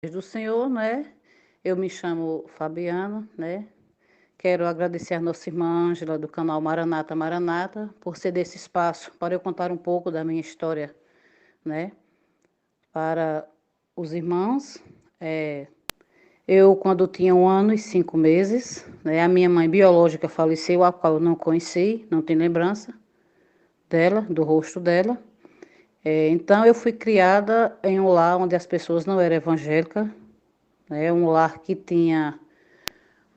Do Senhor, né? Eu me chamo Fabiana, né? Quero agradecer a nossa irmã Ângela do canal Maranata Maranata por ceder esse espaço para eu contar um pouco da minha história, né? Para os irmãos. Eu, quando tinha 1 ano e 5 meses, né? A minha mãe biológica faleceu, a qual eu não conheci, não tenho lembrança dela, do rosto dela. Então, eu fui criada em um lar onde as pessoas não eram evangélicas, né? Um lar que tinha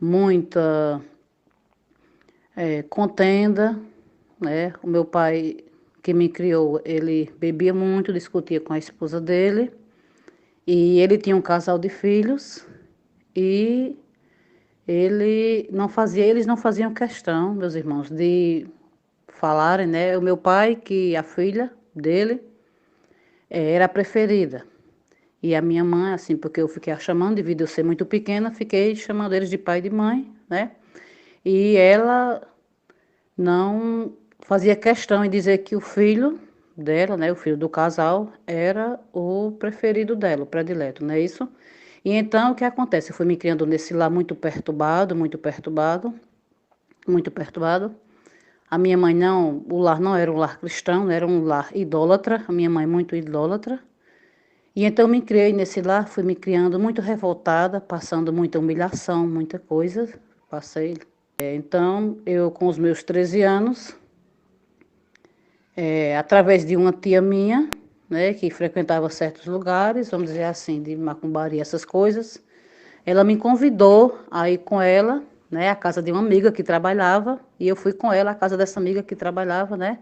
muita contenda, né? O meu pai que me criou, ele bebia muito, discutia com a esposa dele e ele tinha um casal de filhos e eles não faziam questão, meus irmãos, de falarem, né? O meu pai que a filha dele era a preferida. E a minha mãe, assim, porque eu fiquei a chamando, devido eu ser muito pequena, fiquei chamando eles de pai e de mãe, né? E ela não fazia questão em dizer que o filho dela, né, o filho do casal, era o preferido dela, o predileto, não é isso? E então o que acontece? Eu fui me criando nesse lar muito perturbado, muito perturbado, muito perturbado. A minha mãe não, o lar não era um lar cristão, era um lar idólatra, a minha mãe muito idólatra. E então me criei nesse lar, fui me criando muito revoltada, passando muita humilhação, muita coisa, passei. Então, eu com os meus 13 anos, através de uma tia minha, né, que frequentava certos lugares, vamos dizer assim, de macumbaria, essas coisas, ela me convidou a ir com ela, né, à casa de uma amiga que trabalhava, e eu fui com ela à casa dessa amiga que trabalhava, né,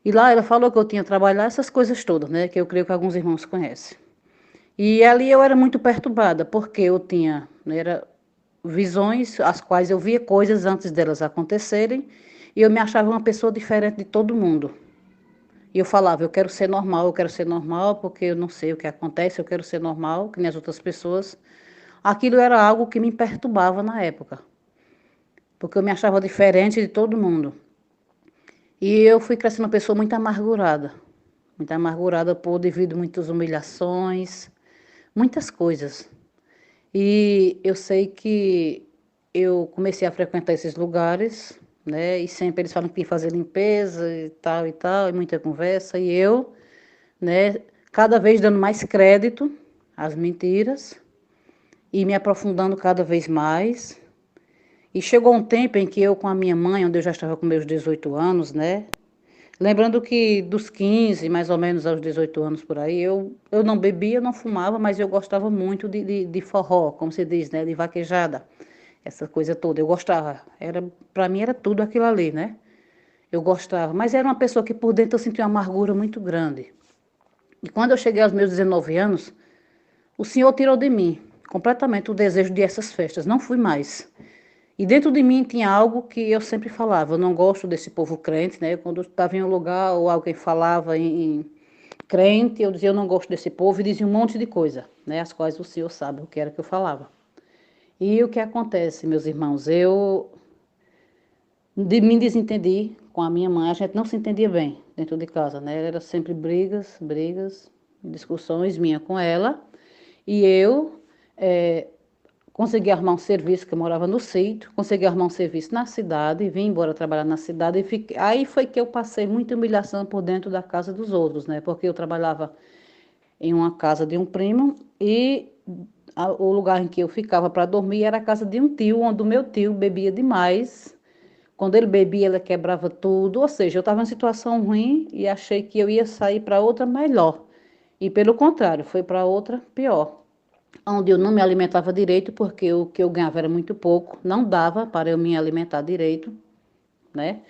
e lá ela falou que eu tinha trabalhado essas coisas todas, né, que eu creio que alguns irmãos conhecem. E ali eu era muito perturbada, porque eu tinha, né, era visões, as quais eu via coisas antes delas acontecerem, e eu me achava uma pessoa diferente de todo mundo. E eu falava, eu quero ser normal, porque eu não sei o que acontece, eu quero ser normal, que nem as outras pessoas. Aquilo era algo que me perturbava na época, porque eu me achava diferente de todo mundo. E eu fui crescendo uma pessoa muito amargurada por devido a muitas humilhações, muitas coisas. E eu sei que eu comecei a frequentar esses lugares, né? E sempre eles falam que tem que fazer limpeza e tal, e muita conversa. E eu, né, cada vez dando mais crédito às mentiras e me aprofundando cada vez mais. E chegou um tempo em que eu com a minha mãe, onde eu já estava com meus 18 anos, né? Lembrando que dos 15, mais ou menos aos 18 anos por aí, eu não bebia, não fumava, mas eu gostava muito de forró, como se diz, né? De vaquejada, essa coisa toda. Eu gostava. Para mim era tudo aquilo ali, né? Eu gostava. Mas era uma pessoa que por dentro eu sentia uma amargura muito grande. E quando eu cheguei aos meus 19 anos, o Senhor tirou de mim completamente o desejo de essas festas. Não fui mais. E dentro de mim tinha algo que eu sempre falava. Eu não gosto desse povo crente, né? Quando eu estava em um lugar ou alguém falava em crente, eu dizia eu não gosto desse povo e dizia um monte de coisa, né? As quais o Senhor sabe o que era que eu falava. E o que acontece, meus irmãos? Me desentendi com a minha mãe. A gente não se entendia bem dentro de casa, né? Era sempre brigas, brigas, discussões minha com ela. E eu consegui arrumar um serviço, que eu morava no sítio, consegui arrumar um serviço na cidade, vim embora trabalhar na cidade e fiquei. Aí foi que eu passei muita humilhação por dentro da casa dos outros, né? Porque eu trabalhava em uma casa de um primo e o lugar em que eu ficava para dormir era a casa de um tio, onde o meu tio bebia demais. Quando ele bebia, ele quebrava tudo. Ou seja, eu estava em uma situação ruim e achei que eu ia sair para outra melhor. E pelo contrário, foi para outra pior, onde eu não me alimentava direito, porque o que eu ganhava era muito pouco, não dava para eu me alimentar direito, né?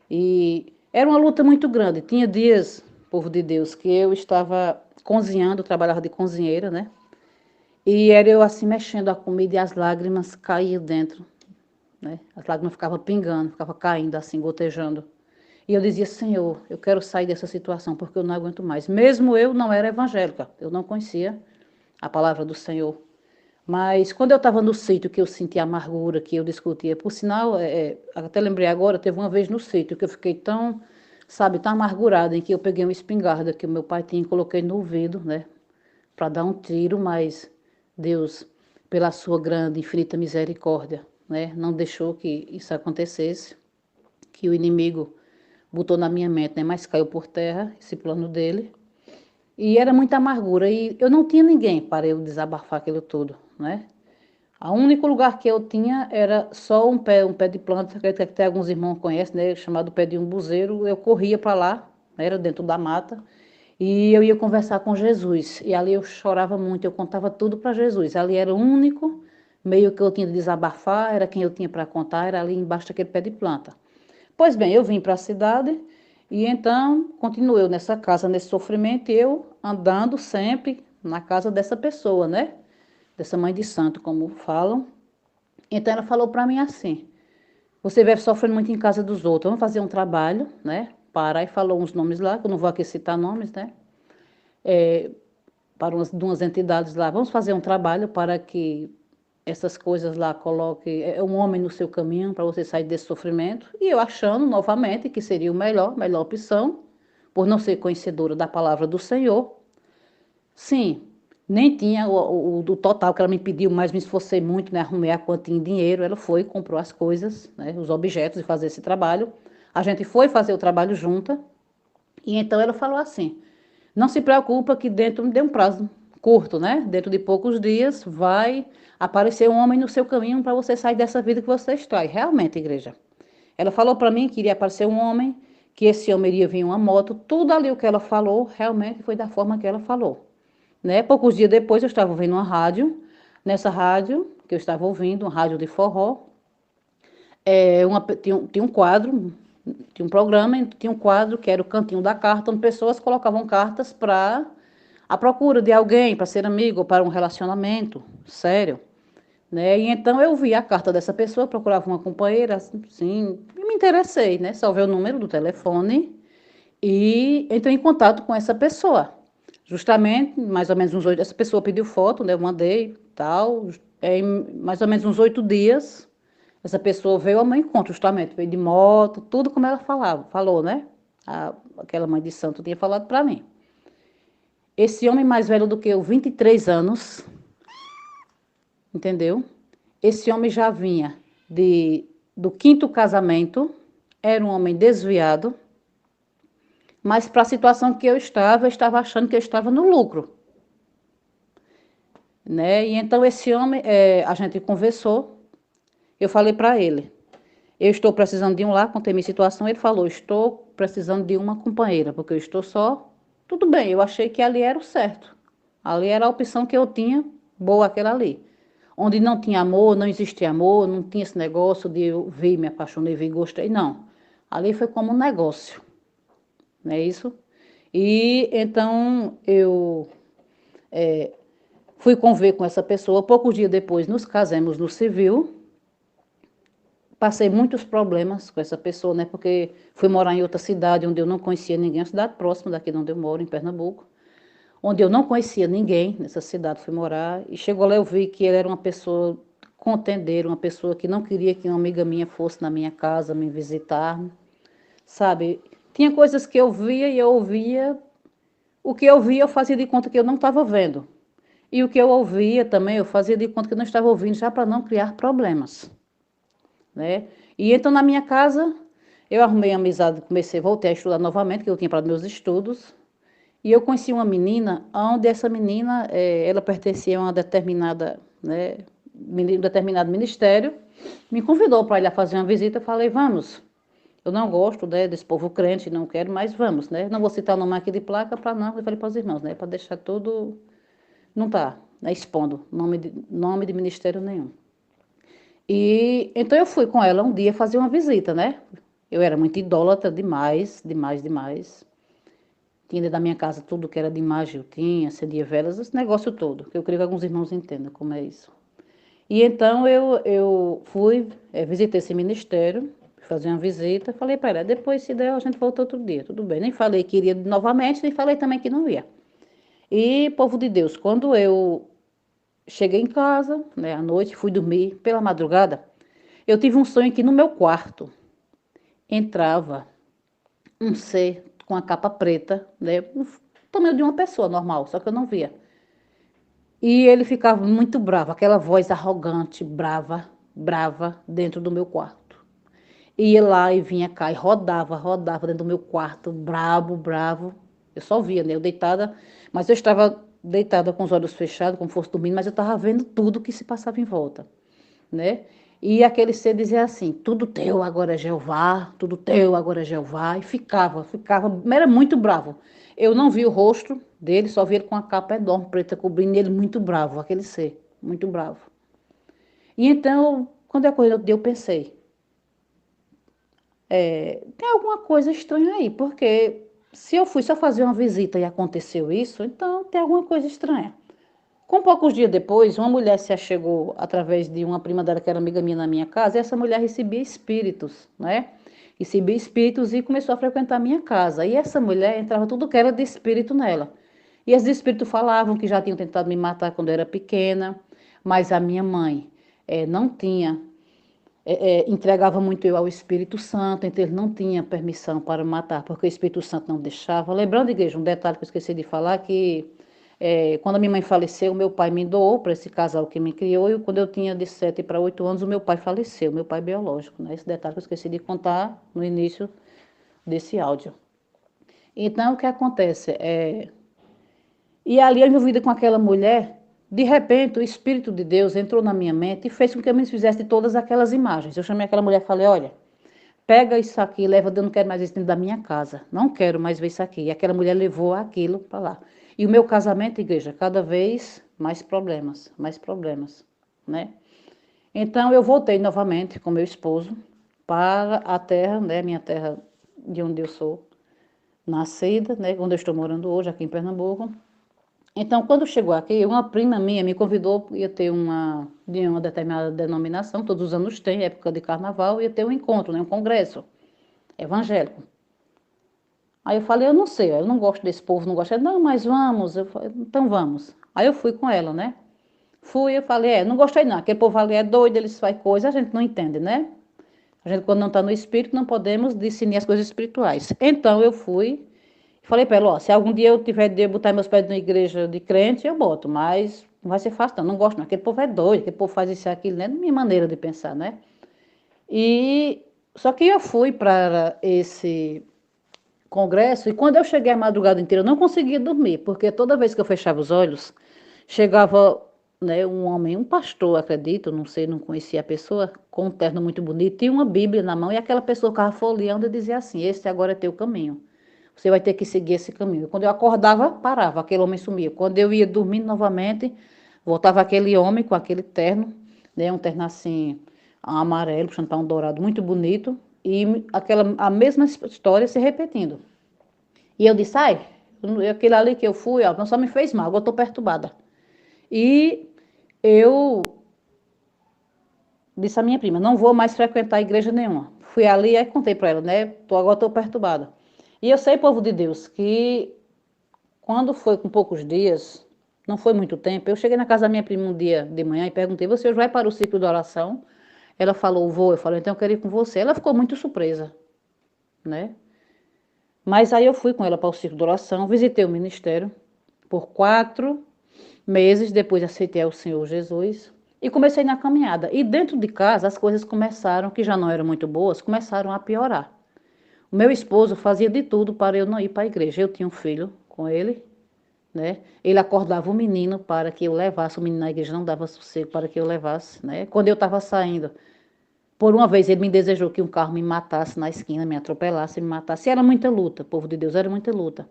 E era uma luta muito grande. Tinha dias, povo de Deus, que eu estava cozinhando, trabalhava de cozinheira, né? E era eu assim mexendo a comida e as lágrimas caíam dentro, né? As lágrimas ficavam pingando, ficavam caindo assim, gotejando. E eu dizia, Senhor, eu quero sair dessa situação porque eu não aguento mais. Mesmo eu não era evangélica, eu não conhecia a palavra do Senhor. Mas quando eu estava no sítio, que eu sentia amargura, que eu discutia, por sinal, até lembrei agora, teve uma vez no sítio que eu fiquei tão, sabe, tão amargurada, em que eu peguei uma espingarda que o meu pai tinha e coloquei no ouvido, né, para dar um tiro, mas Deus, pela sua grande e infinita misericórdia, né, não deixou que isso acontecesse, que o inimigo botou na minha mente, né, mas caiu por terra esse plano dele. E era muita amargura e eu não tinha ninguém para eu desabafar aquilo tudo, né? O único lugar que eu tinha era só um pé de planta, que até alguns irmãos conhecem, né, chamado pé de umbuzeiro. Eu corria para lá, era dentro da mata, e eu ia conversar com Jesus. E ali eu chorava muito, eu contava tudo para Jesus. Ali era o único meio que eu tinha de desabafar, era quem eu tinha para contar, era ali embaixo daquele pé de planta. Pois bem, eu vim para a cidade e então continuei nessa casa, nesse sofrimento, e eu andando sempre na casa dessa pessoa, né? Dessa mãe de santo, como falam. Então ela falou para mim assim: você vai sofrendo muito em casa dos outros, vamos fazer um trabalho, né? Para, e falou uns nomes lá, que eu não vou aqui citar nomes, né? Para de umas entidades lá, vamos fazer um trabalho para que essas coisas lá coloque um homem no seu caminho para você sair desse sofrimento. E eu achando novamente que seria o melhor opção, por não ser conhecedora da palavra do Senhor. Sim, nem tinha do total que ela me pediu, mas me esforcei muito, né? Arrumei a quantia em dinheiro. Ela foi, comprou as coisas, né? Os objetos de fazer esse trabalho. A gente foi fazer o trabalho junta. E então ela falou assim: não se preocupa que dentro de um prazo curto, né? Dentro de poucos dias vai aparecer um homem no seu caminho para você sair dessa vida que você está. E realmente, igreja. Ela falou para mim que iria aparecer um homem, que esse homem iria vir em uma moto. Tudo ali o que ela falou realmente foi da forma que ela falou, né? Poucos dias depois eu estava ouvindo uma rádio. Nessa rádio que eu estava ouvindo, uma rádio de forró, tinha um quadro, tinha um programa, tinha um quadro que era o Cantinho da Carta, onde pessoas colocavam cartas para a procura de alguém, para ser amigo, ou para um relacionamento sério, né? E então eu vi a carta dessa pessoa, procurava uma companheira, assim, e me interessei, né? Salvei o número do telefone e entrei em contato com essa pessoa. Justamente, mais ou menos uns 8, essa pessoa pediu foto, né? Eu mandei, tal, em mais ou menos uns 8 dias, essa pessoa veio ao meu encontro, justamente, veio de moto, tudo como ela falou, né? Aquela mãe de santo tinha falado para mim. Esse homem mais velho do que eu, 23 anos, entendeu? Esse homem já vinha do quinto casamento, era um homem desviado, mas para a situação que eu estava achando que eu estava no lucro, né? E então esse homem, a gente conversou, eu falei para ele: eu estou precisando de um lar, contei minha situação. Ele falou: estou precisando de uma companheira, porque eu estou só. Tudo bem, eu achei que ali era o certo. Ali era a opção que eu tinha, boa aquela ali. Onde não tinha amor, não existia amor, não tinha esse negócio de eu vi, me apaixonei, vi, gostei, não. Ali foi como um negócio, não é isso? E então eu fui conviver com essa pessoa. Poucos dias depois nos casamos no civil. Passei muitos problemas com essa pessoa, né? Porque fui morar em outra cidade onde eu não conhecia ninguém, uma cidade próxima daqui de onde eu moro, em Pernambuco, onde eu não conhecia ninguém nessa cidade, fui morar. E chegou lá eu vi que ele era uma pessoa contendeira, uma pessoa que não queria que uma amiga minha fosse na minha casa me visitar, sabe? Tinha coisas que eu via e eu ouvia. O que eu via eu fazia de conta que eu não estava vendo. E o que eu ouvia também eu fazia de conta que eu não estava ouvindo, já para não criar problemas, né? E então na minha casa eu arrumei amizade, voltei a estudar novamente, que eu tinha parado meus estudos, e eu conheci uma menina, onde essa menina, ela pertencia a uma determinada, né, um determinado ministério, me convidou para ir lá fazer uma visita, eu falei: vamos. Eu não gosto, né, desse povo crente, não quero, mas vamos, né? Não vou citar o nome aqui de placa para não, eu falei para os irmãos, né, para deixar tudo, não tá, né, expondo nome de ministério nenhum. E então eu fui com ela um dia fazer uma visita, né? Eu era muito idólatra, demais, demais, demais. Tinha dentro da minha casa tudo que era de imagem, eu tinha, acendia velas, esse negócio todo, que eu creio que alguns irmãos entendam como é isso. E então eu fui, visitei esse ministério, fazer uma visita, falei para ela: depois se der a gente volta outro dia, tudo bem. Nem falei que iria novamente, nem falei também que não ia. E, povo de Deus, quando eu cheguei em casa, né, à noite, fui dormir pela madrugada, eu tive um sonho que no meu quarto entrava um ser com a capa preta, né, o tamanho de uma pessoa normal, só que eu não via. E ele ficava muito bravo, aquela voz arrogante, brava, brava, dentro do meu quarto. Ia lá e vinha cá e rodava, rodava dentro do meu quarto, bravo, bravo. Eu só via, né? Eu deitada, mas eu estava deitada com os olhos fechados, como fosse dormindo, mas eu estava vendo tudo que se passava em volta, né? E aquele ser dizia assim: tudo teu agora é Jeová, tudo teu agora é Jeová. E ficava, era muito bravo. Eu não vi o rosto dele, só vi ele com a capa enorme, preta, cobrindo ele, muito bravo, aquele ser, muito bravo. E então, quando a coisa deu, eu pensei: tem alguma coisa estranha aí, porque se eu fui só fazer uma visita e aconteceu isso, então tem alguma coisa estranha. Com poucos dias depois, uma mulher se achegou através de uma prima dela que era amiga minha na minha casa, e essa mulher recebia espíritos, né? Recebia espíritos e começou a frequentar a minha casa. E essa mulher entrava tudo que era de espírito nela. E esses espíritos falavam que já tinham tentado me matar quando eu era pequena, mas a minha mãe não tinha, entregava muito eu ao Espírito Santo, então ele não tinha permissão para matar, porque o Espírito Santo não deixava. Lembrando, igreja, um detalhe que eu esqueci de falar, que quando a minha mãe faleceu, meu pai me doou para esse casal que me criou, e quando eu tinha de 7 para 8 anos, o meu pai faleceu, meu pai biológico, né? Esse detalhe que eu esqueci de contar no início desse áudio. Então, o que acontece? E ali, envolvida com aquela mulher, de repente, o Espírito de Deus entrou na minha mente e fez com que eu me fizesse de todas aquelas imagens. Eu chamei aquela mulher e falei: olha, pega isso aqui, leva, eu não quero mais isso dentro da minha casa. Não quero mais ver isso aqui. E aquela mulher levou aquilo para lá. E o meu casamento, igreja, cada vez mais problemas, né? Então eu voltei novamente com meu esposo para a terra, né, minha terra de onde eu sou nascida, né, onde eu estou morando hoje, aqui em Pernambuco. Então, quando chegou aqui, uma prima minha me convidou, ia ter de uma determinada denominação, todos os anos tem, época de carnaval, ia ter um encontro, né, um congresso evangélico. Aí eu falei: eu não sei, eu não gosto desse povo, não gosto. Ela: não, mas vamos. Eu falei: então vamos. Aí eu fui com ela, né? Fui, eu falei: não gostei não, aquele povo ali é doido, eles fazem coisa, a gente não entende, né? A gente, quando não está no espírito, não podemos discernir as coisas espirituais. Então eu fui, falei para ela: ó, se algum dia eu tiver de botar meus pés na igreja de crente, eu boto, mas não vai ser fácil, não gosto não, aquele povo é doido, aquele povo faz isso e aquilo, né? Minha maneira de pensar, né? E só que eu fui para esse congresso, e quando eu cheguei a madrugada inteira, eu não conseguia dormir, porque toda vez que eu fechava os olhos, chegava, né, um homem, um pastor, acredito, não sei, não conhecia a pessoa, com um terno muito bonito, e uma Bíblia na mão, e aquela pessoa ficava folheando e dizia assim: esse agora é teu caminho, você vai ter que seguir esse caminho. E quando eu acordava, parava, aquele homem sumia. Quando eu ia dormir novamente, voltava aquele homem com aquele terno, né, um terno assim, amarelo, puxando para um dourado, muito bonito, e a mesma história se repetindo. E eu disse: ai, aquele ali que eu fui, ó, não só me fez mal, agora eu estou perturbada. E eu disse à minha prima: não vou mais frequentar igreja nenhuma. Fui ali e contei para ela, né? Agora estou perturbada. E eu sei, povo de Deus, que quando foi com poucos dias, não foi muito tempo, eu cheguei na casa da minha prima um dia de manhã e perguntei: você hoje vai para o ciclo de oração? Ela falou: vou. Eu falei: então eu quero ir com você. Ela ficou muito surpresa, né? Mas aí eu fui com ela para o ciclo de oração, visitei o ministério por 4 meses, depois aceitei ao Senhor Jesus e comecei na caminhada. E dentro de casa as coisas começaram, que já não eram muito boas, começaram a piorar. O meu esposo fazia de tudo para eu não ir para a igreja. Eu tinha um filho com ele, né? Ele acordava o menino para que eu levasse, o menino na igreja não dava sossego para que eu levasse, né? Quando eu estava saindo, por uma vez ele me desejou que um carro me matasse na esquina, me atropelasse, me matasse. E era muita luta, povo de Deus, era muita luta.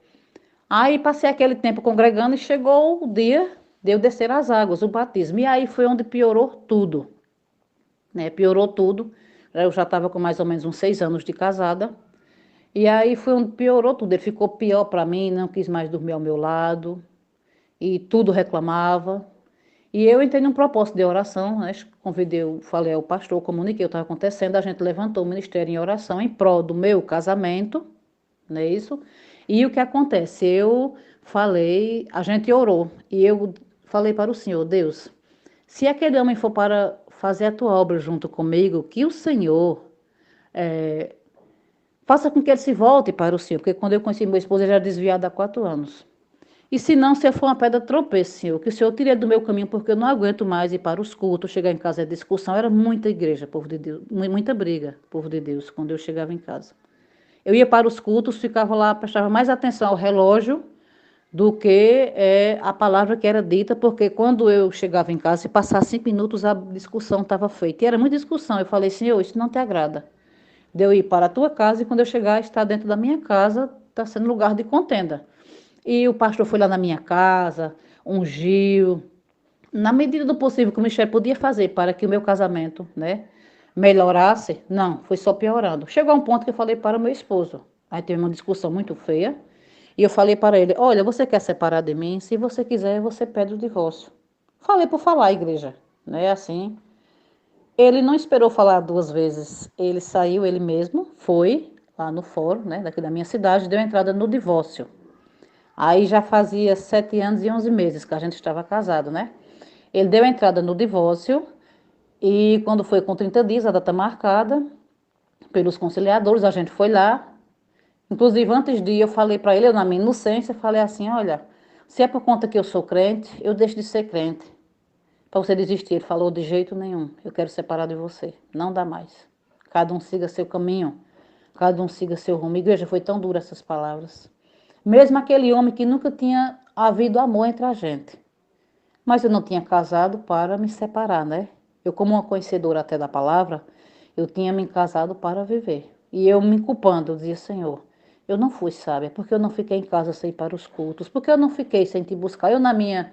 Aí passei aquele tempo congregando e chegou o dia de eu descer as águas, o batismo. E aí foi onde piorou tudo, né? Piorou tudo. Eu já estava com mais ou menos uns 6 anos de casada. E aí foi onde piorou tudo. Ele ficou pior para mim, não quis mais dormir ao meu lado. E tudo reclamava. E eu entrei num propósito de oração, né? Convidei, falei ao pastor, comuniquei o que estava acontecendo. A gente levantou o ministério em oração em prol do meu casamento, não é isso? E o que acontece? Eu falei, a gente orou, e eu falei para o Senhor: Deus, se aquele homem for para fazer a tua obra junto comigo, que o Senhor faça com que ele se volte para o Senhor, porque quando eu conheci meu esposo, ele era desviado há 4 anos. E se não, se eu for uma pedra tropeço, Senhor, que o Senhor tire do meu caminho, porque eu não aguento mais ir para os cultos, chegar em casa é discussão. Era muita igreja, povo de Deus, muita briga, povo de Deus, quando eu chegava em casa. Eu ia para os cultos, ficava lá, prestava mais atenção ao relógio do que a palavra que era dita, porque quando eu chegava em casa, se passar 5 minutos, a discussão estava feita. E era muita discussão. Eu falei, Senhor, isso não te agrada. De eu ir para a tua casa e quando eu chegar, estar dentro da minha casa, está sendo lugar de contenda. E o pastor foi lá na minha casa, ungiu, na medida do possível que o Michel podia fazer para que o meu casamento, né, melhorasse. Não, foi só piorando. Chegou a um ponto que eu falei para o meu esposo. Aí teve uma discussão muito feia. E eu falei para ele, olha, você quer separar de mim? Se você quiser, você pede o divórcio. Falei por falar, igreja, né, assim. Ele não esperou falar 2 vezes. Ele saiu, ele mesmo, foi lá no fórum, né, daqui da minha cidade, deu entrada no divórcio. Aí já fazia 7 anos e 11 meses que a gente estava casado, né? Ele deu entrada no divórcio e quando foi com 30 dias, a data marcada pelos conciliadores, a gente foi lá. Inclusive, antes de ir, eu falei para ele, eu na minha inocência, falei assim, olha, se é por conta que eu sou crente, eu deixo de ser crente. Para você desistir. Ele falou, de jeito nenhum, eu quero separar de você. Não dá mais. Cada um siga seu caminho, cada um siga seu rumo. Igreja, foi tão dura essas palavras. Mesmo aquele homem que nunca tinha havido amor entre a gente. Mas eu não tinha casado para me separar, né? Eu, como uma conhecedora até da palavra, eu tinha me casado para viver. E eu me culpando, eu dizia, Senhor, eu não fui sábia, porque eu não fiquei em casa sem ir para os cultos, porque eu não fiquei sem te buscar. Eu, na minha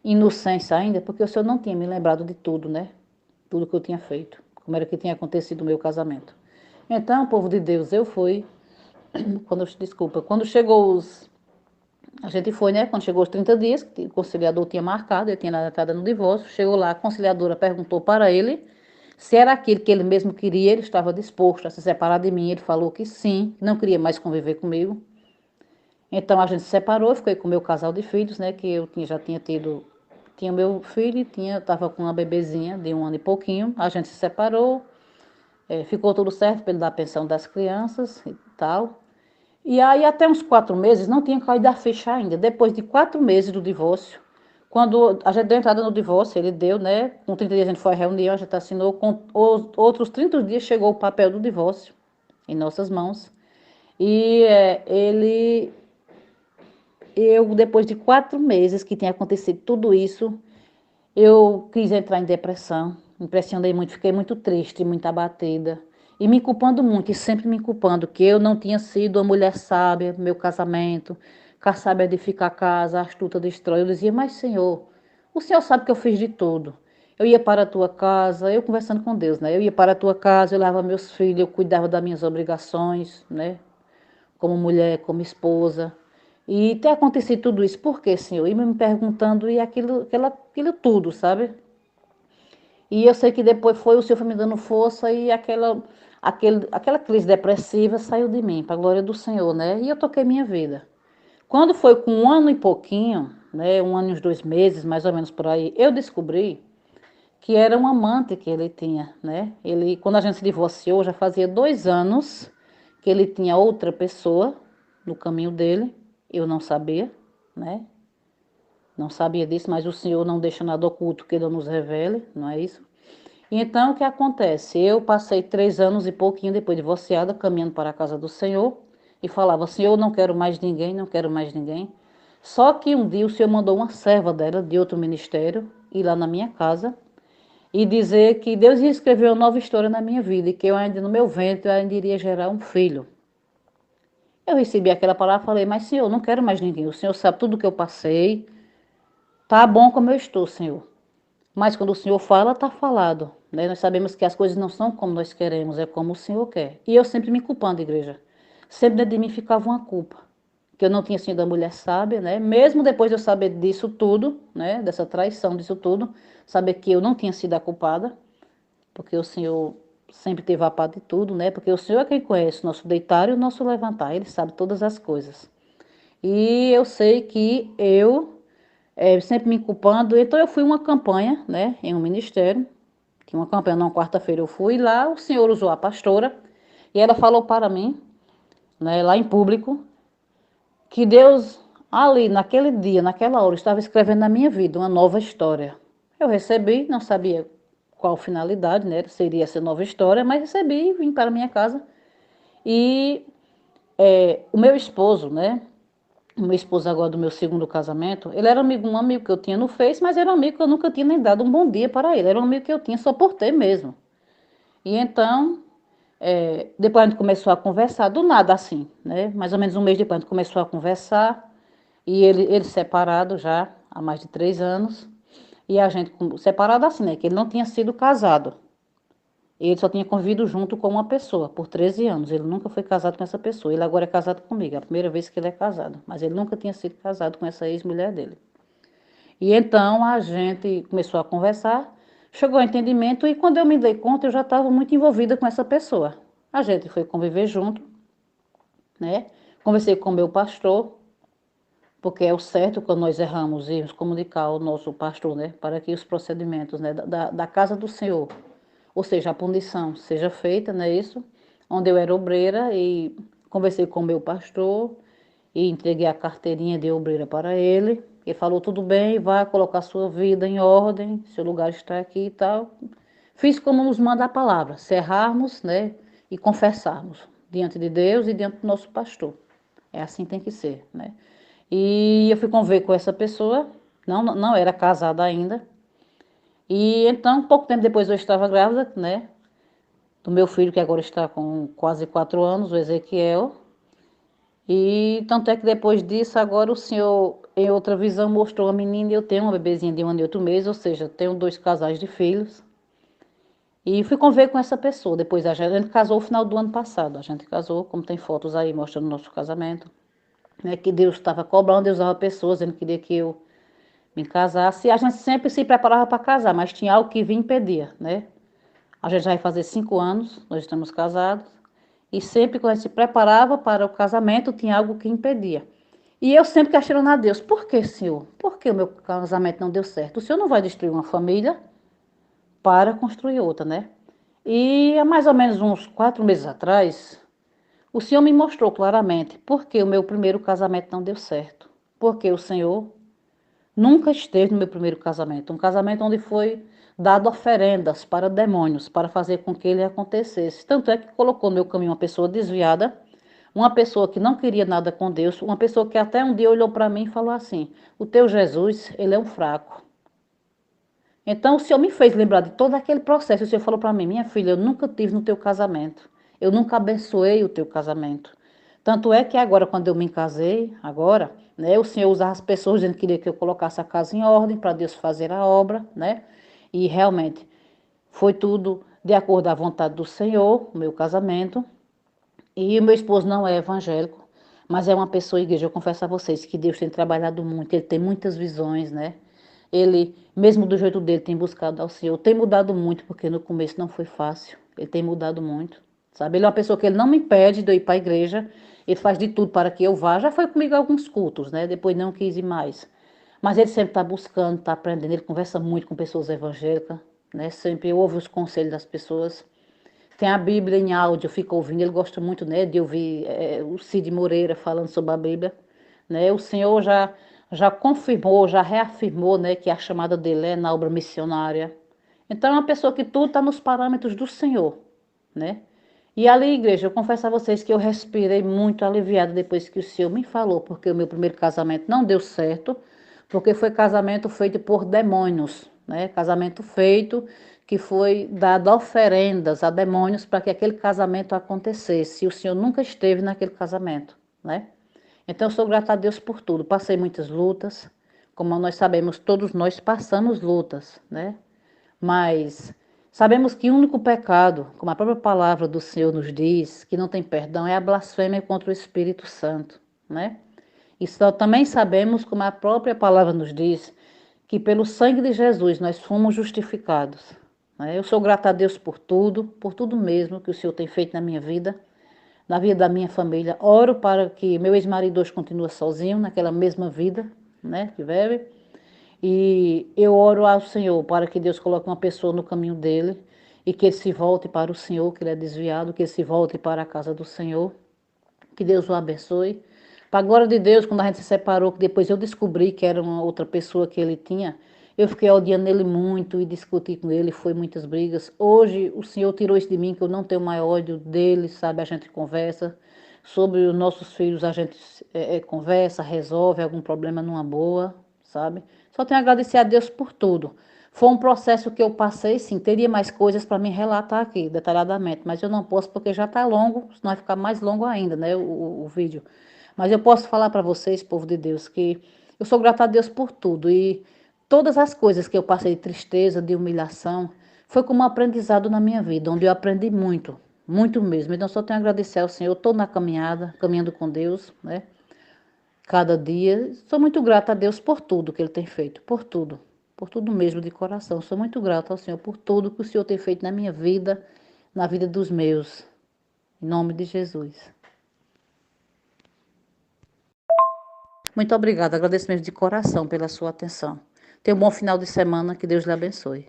inocência ainda, porque o Senhor não tinha me lembrado de tudo, né? Tudo que eu tinha feito, como era que tinha acontecido no meu casamento. Então, povo de Deus, eu fui, quando chegou a gente foi, né? Quando chegou os 30 dias, que o conciliador tinha marcado, ele tinha dado entrada no divórcio, chegou lá, a conciliadora perguntou para ele se era aquilo que ele mesmo queria, ele estava disposto a se separar de mim. Ele falou que sim, não queria mais conviver comigo. Então a gente se separou, eu fiquei com o meu casal de filhos, né? Que eu já tinha tido, tinha meu filho e estava com uma bebezinha de 1 ano e pouquinho. A gente se separou, ficou tudo certo para ele dar a pensão das crianças e tal. E aí, até uns 4 meses, não tinha caído a ficha ainda. Depois de 4 meses do divórcio, quando a gente deu entrada no divórcio, ele deu, né? Com 30 dias a gente foi à reunião, a gente assinou. Com os outros 30 dias chegou o papel do divórcio em nossas mãos. E eu, depois de 4 meses que tinha acontecido tudo isso, eu quis entrar em depressão, me impressionei muito, fiquei muito triste, muito abatida. E me culpando muito, e sempre me culpando, que eu não tinha sido a mulher sábia no meu casamento, que a sábia edifica a casa, a astuta destrói. Eu dizia, mas Senhor, o Senhor sabe que eu fiz de tudo. Eu ia para a tua casa, eu conversando com Deus, né? Eu ia para a tua casa, eu lavava meus filhos, eu cuidava das minhas obrigações, né? Como mulher, como esposa. E ter acontecido tudo isso, por quê, Senhor? E me perguntando, e aquilo tudo, sabe? E eu sei que depois o Senhor foi me dando força e aquela crise depressiva saiu de mim, para a glória do Senhor, né? E eu toquei minha vida. Quando foi com 1 ano e pouquinho, né? 1 ano e uns 2 meses, mais ou menos por aí, eu descobri que era um amante que ele tinha, né? Quando a gente se divorciou, já fazia 2 anos que ele tinha outra pessoa no caminho dele. Eu não sabia, né? Não sabia disso, mas o Senhor não deixa nada oculto que Ele não nos revele, não é isso? E então, o que acontece? Eu passei 3 anos e pouquinho depois de divorciada, caminhando para a casa do Senhor, e falava, Senhor, não quero mais ninguém, não quero mais ninguém. Só que um dia o Senhor mandou uma serva dela, de outro ministério, ir lá na minha casa, e dizer que Deus ia escrever uma nova história na minha vida, e que eu ainda, no meu ventre, eu ainda iria gerar um filho. Eu recebi aquela palavra e falei, mas Senhor, não quero mais ninguém, o Senhor sabe tudo o que eu passei, tá bom como eu estou, Senhor. Mas quando o Senhor fala, está falado, né? Nós sabemos que as coisas não são como nós queremos, é como o Senhor quer. E eu sempre me culpando, igreja. Sempre dentro de mim ficava uma culpa. Que eu não tinha sido a mulher sábia, né? Mesmo depois de eu saber disso tudo, né? Dessa traição, disso tudo. Saber que eu não tinha sido a culpada. Porque o Senhor sempre teve a par de tudo, né? Porque o Senhor é quem conhece o nosso deitar e o nosso levantar. Ele sabe todas as coisas. E eu sei que eu sempre me culpando. Então eu fui uma campanha, né, em um ministério, que uma campanha, não, quarta-feira eu fui lá, o Senhor usou a pastora, e ela falou para mim, né, lá em público, que Deus Ali, naquele dia, naquela hora, eu estava escrevendo na minha vida uma nova história. Eu recebi, não sabia qual finalidade, né? Seria essa nova história, mas recebi e vim para minha casa. E o meu esposo, né? O meu esposo agora do meu segundo casamento, ele era um amigo que eu tinha no Face, mas era um amigo que eu nunca tinha nem dado um bom dia para ele. Era um amigo que eu tinha só por ter mesmo. E então, depois a gente começou a conversar, do nada assim, né? Mais ou menos um mês depois a gente começou a conversar. E ele separado já há mais de 3 anos. E a gente separado assim, né? Que ele não tinha sido casado. Ele só tinha convivido junto com uma pessoa por 13 anos. Ele nunca foi casado com essa pessoa. Ele agora é casado comigo. É a primeira vez que ele é casado. Mas ele nunca tinha sido casado com essa ex-mulher dele. E então a gente começou a conversar. Chegou ao entendimento. E quando eu me dei conta, eu já estava muito envolvida com essa pessoa. A gente foi conviver junto, né? Conversei com o meu pastor. Porque é o certo quando nós erramos, irmos comunicar ao nosso pastor, né, para que os procedimentos, né, da casa do Senhor, ou seja, a punição seja feita, não é isso? Onde eu era obreira e conversei com o meu pastor e entreguei a carteirinha de obreira para ele. Ele falou, tudo bem, vai colocar sua vida em ordem, seu lugar está aqui e tal. Fiz como nos manda a palavra, cerrarmos, né, e confessarmos diante de Deus e diante do nosso pastor. É assim que tem que ser, né? E eu fui conviver com essa pessoa, não era casada ainda. E então, pouco tempo depois eu estava grávida, né? Do meu filho, que agora está com quase 4 anos, o Ezequiel. E tanto é que depois disso, agora o Senhor, em outra visão, mostrou a menina e eu tenho uma bebezinha de 1 ano e 8 meses, ou seja, tenho 2 casais de filhos. E fui conviver com essa pessoa. Depois a gente casou no final do ano passado. A gente casou, como tem fotos aí mostrando o nosso casamento. Né, que Deus estava cobrando, Deus usava pessoas, ele queria que eu me casasse. E a gente sempre se preparava para casar, mas tinha algo que vinha impedir, né? A gente já vai fazer 5 anos, nós estamos casados. E sempre quando a gente se preparava para o casamento, tinha algo que impedia. E eu sempre questionando a Deus, por que, Senhor? Por que o meu casamento não deu certo? O Senhor não vai destruir uma família para construir outra, né? E há mais ou menos uns 4 meses atrás, o Senhor me mostrou claramente por que o meu primeiro casamento não deu certo. Porque o Senhor nunca esteve no meu primeiro casamento. Um casamento onde foi dado oferendas para demônios, para fazer com que ele acontecesse. Tanto é que colocou no meu caminho uma pessoa desviada, uma pessoa que não queria nada com Deus, uma pessoa que até um dia olhou para mim e falou assim, o teu Jesus, ele é um fraco. Então o Senhor me fez lembrar de todo aquele processo. O Senhor falou para mim, minha filha, eu nunca tive no teu casamento. Eu nunca abençoei o teu casamento. Tanto é que agora, quando eu me casei, agora, né, o Senhor usava as pessoas dizendo que queria que eu colocasse a casa em ordem para Deus fazer a obra, né? E realmente foi tudo de acordo à vontade do Senhor, o meu casamento. E o meu esposo não é evangélico, mas é uma pessoa igreja. Eu confesso a vocês que Deus tem trabalhado muito, ele tem muitas visões, né? Ele, mesmo do jeito dele, tem buscado ao Senhor. Tem mudado muito, porque no começo não foi fácil. Ele tem mudado muito, sabe? Ele é uma pessoa que ele não me impede de eu ir para a igreja. Ele faz de tudo para que eu vá. Já foi comigo a alguns cultos, né? Depois não quis ir mais. Mas ele sempre está buscando, está aprendendo. Ele conversa muito com pessoas evangélicas, né? Sempre ouve os conselhos das pessoas. Tem a Bíblia em áudio, eu fico ouvindo. Ele gosta muito, né, de ouvir o Cid Moreira falando sobre a Bíblia, né? O Senhor já confirmou, já reafirmou, né, que a chamada dele é na obra missionária. Então é uma pessoa que tudo está nos parâmetros do Senhor, né? E ali, igreja, eu confesso a vocês que eu respirei muito aliviada depois que o Senhor me falou, porque o meu primeiro casamento não deu certo, porque foi casamento feito por demônios, né? Casamento feito que foi dado oferendas a demônios para que aquele casamento acontecesse. E o Senhor nunca esteve naquele casamento, né? Então eu sou grata a Deus por tudo. Passei muitas lutas, como nós sabemos, todos nós passamos lutas, né? Mas sabemos que o único pecado, como a própria palavra do Senhor nos diz, que não tem perdão, é a blasfêmia contra o Espírito Santo, né? E também sabemos, como a própria palavra nos diz, que pelo sangue de Jesus nós fomos justificados, né? Eu sou grata a Deus por tudo mesmo que o Senhor tem feito na minha vida, na vida da minha família. Oro para que meu ex-marido hoje continue sozinho, naquela mesma vida, né, que vive. E eu oro ao Senhor para que Deus coloque uma pessoa no caminho dele e que ele se volte para o Senhor, que ele é desviado, que ele se volte para a casa do Senhor. Que Deus o abençoe, Para a glória de Deus, quando a gente se separou, que depois eu descobri que era uma outra pessoa que ele tinha, eu fiquei odiando ele muito e discuti com ele, foi muitas brigas. Hoje o Senhor tirou isso de mim, que eu não tenho mais ódio dele, sabe? A gente conversa. Sobre os nossos filhos, a gente conversa, resolve algum problema numa boa, sabe? Só tenho a agradecer a Deus por tudo. Foi um processo que eu passei, sim. Teria mais coisas para me relatar aqui, detalhadamente, mas eu não posso porque já está longo, senão vai ficar mais longo ainda, né, o vídeo. Mas eu posso falar para vocês, povo de Deus, que eu sou grata a Deus por tudo. E todas as coisas que eu passei de tristeza, de humilhação, foi como um aprendizado na minha vida, onde eu aprendi muito, muito mesmo. Então, só tenho a agradecer ao Senhor. Estou na caminhada, caminhando com Deus, né? Cada dia. Sou muito grata a Deus por tudo que Ele tem feito, por tudo mesmo de coração. Sou muito grata ao Senhor por tudo que o Senhor tem feito na minha vida, na vida dos meus. Em nome de Jesus. Muito obrigada, agradeço mesmo de coração pela sua atenção. Tenha um bom final de semana, que Deus lhe abençoe.